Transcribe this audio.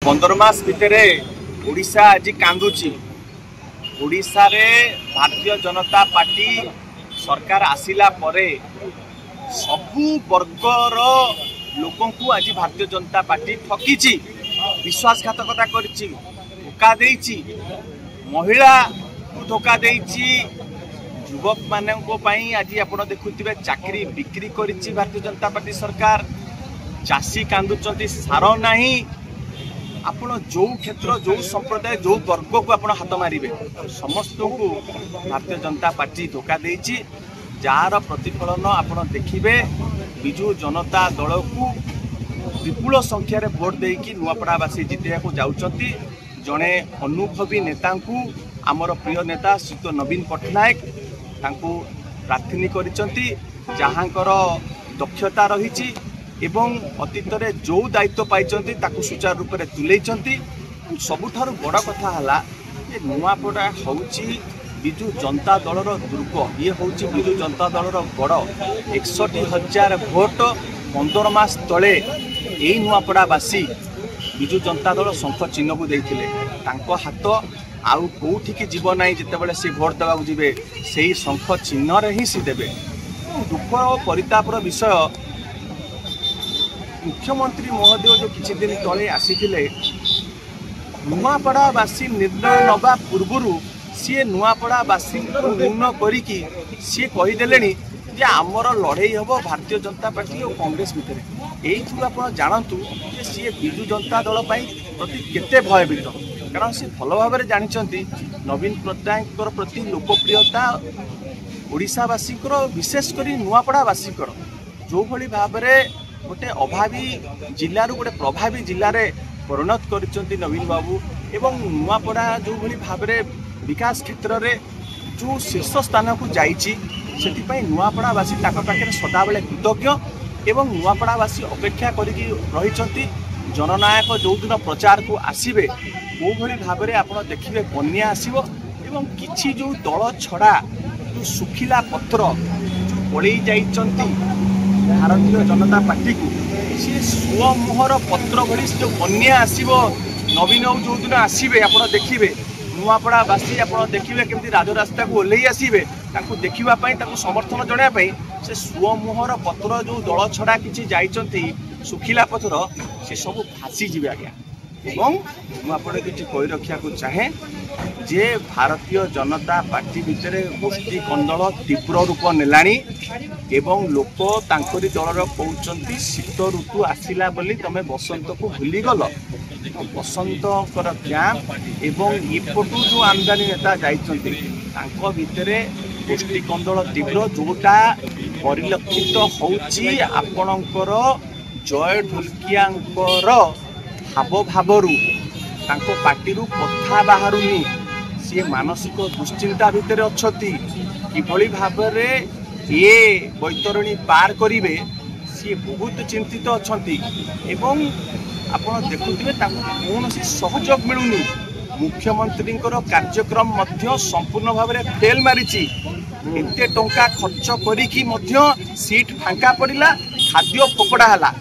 15 मास भितर ओडिशा आज कांदुची। ओडिशा रे भारतीय जनता पार्टी सरकार आसिला परे सबु वर्गर लोकों को आज भारतीय जनता पार्टी ठकीची, विश्वासघातकता करिची, धोखा देइची, महिला को धोखा देइची, युवक मानक आज आप देखुवे चाकरी बिक्री करिची भारतीय जनता पार्टी सरकार। चाषी कांदुचंती सार नहीं, आपण जो क्षेत्र जो संप्रदाय जो वर्ग को आप हाथ मारे समस्त को भारतीय जनता पार्टी धोखा देइची। जार प्रतिफलन आप देखिए विजु जनता दल को विपुल संख्यार भोट देकी नुआपड़ावासी जितेया को जाउचंती। जड़े अनुभवी नेता को आमर प्रिय नेता श्री नवीन पट्टनायक तांको प्रार्थनी करिसंती, जहाँकर दक्षता रही एवं अतीत रे जो दायित्व पाइचंती ताकू सुचारू रूप से तुलेइचंती। सबुठारु बड़ कथा हला जे नुआपड़ा होउची विजु जनता दलर दुर्ग, ये होउची विजु जनता दलर गड़। 61,000 भोट 15 मास तले यही नुआपड़ावासी विजु जनता दल शंख चिन्ह को देइथिले। तांको हाथ आउ कोठिकी जीव नाई, जितेबाला सी भोट देवाक जिवे सेही शंख चिन्ह रे ही सी देबे। दुख और परितापर विषय मुख्यमंत्री महोदय जो किछि दिन तले आसीथिले नुआपड़ावासी निर्णय नबा पूर्वरु सी नुआपड़ावासी को न्यून करिकी सी कहीदेले जे आमर लड़ाई हम भारतीय जनता पार्टी और कांग्रेस भितर। यही आप जानतु जे सी विजु जनता दल प्रति केते भयभीत, कारण सी भल भाव जानते नवीन पट्टनायक प्रति लोकप्रियता ओडिशावासी विशेषकर नुआपड़ावासी जो भली भाव गोटे अभावी जिलू गोटे प्रभावी जिले में परिणत कर नवीन बाबू एवं नुआपड़ा जो भली भाव विकास क्षेत्र में जो शीर्ष स्थान को जाइए नुआपड़ावासी पाखे सदाबले कृतज्ञ एवं नुआपड़ावासी अपेक्षा करी जननायक जो दिन प्रचार को आसवे वो भली भाव में आप देखिए बन्या आसव एवं किछि जो दल छड़ा जो सुखिला पत्र जो पड़े जाइचंती भारतीय जनता पार्टी को सी स्वमुहर पत्र भली जो बन्या आसव नवीन जो दिन आसवे आप देखिए नुआपड़ावासी आप देखिए केमती राजरास्ता को ओल्लई आसवे देखापी समर्थन जनापी से स्वमुहर पत्र जो दल छड़ा किसी जाइचंती सुखिला पत्र से सब भासी जीवे आज्ञा। मुझे किसी कही रखा को चाहे जे भारतीय जनता पार्टी भितर गोष्ठी कंदल तीव्र रूप नेलानी एवं लोक तांकरी दलर कहते शीत ऋतु आसला बोली तमें बसंत को भूलीगल। बसंतर कैंप एवं इपटू जो आमदानी नेता जाइचंती तांको भितरे गोष्ठी कंदल तीव्र जोटा परिलक्षित होउची आपणकर जय ढोलकियांकर भाव भावरू तांको पार्टीरू कथा बाहरुनी सी मानसिक दुश्चिंता भितर अच्छी किभली भाव ये बैतरणी पार करेंगे सी बहुत चिंतित अच्छा एवं आपण देखुए कौन सहयोग मिलूनी। मुख्यमंत्री कार्यक्रम संपूर्ण भाव में फेल मारी एते टंका खर्च करी सीट फांका पड़ा खाद्य फोपड़ा है।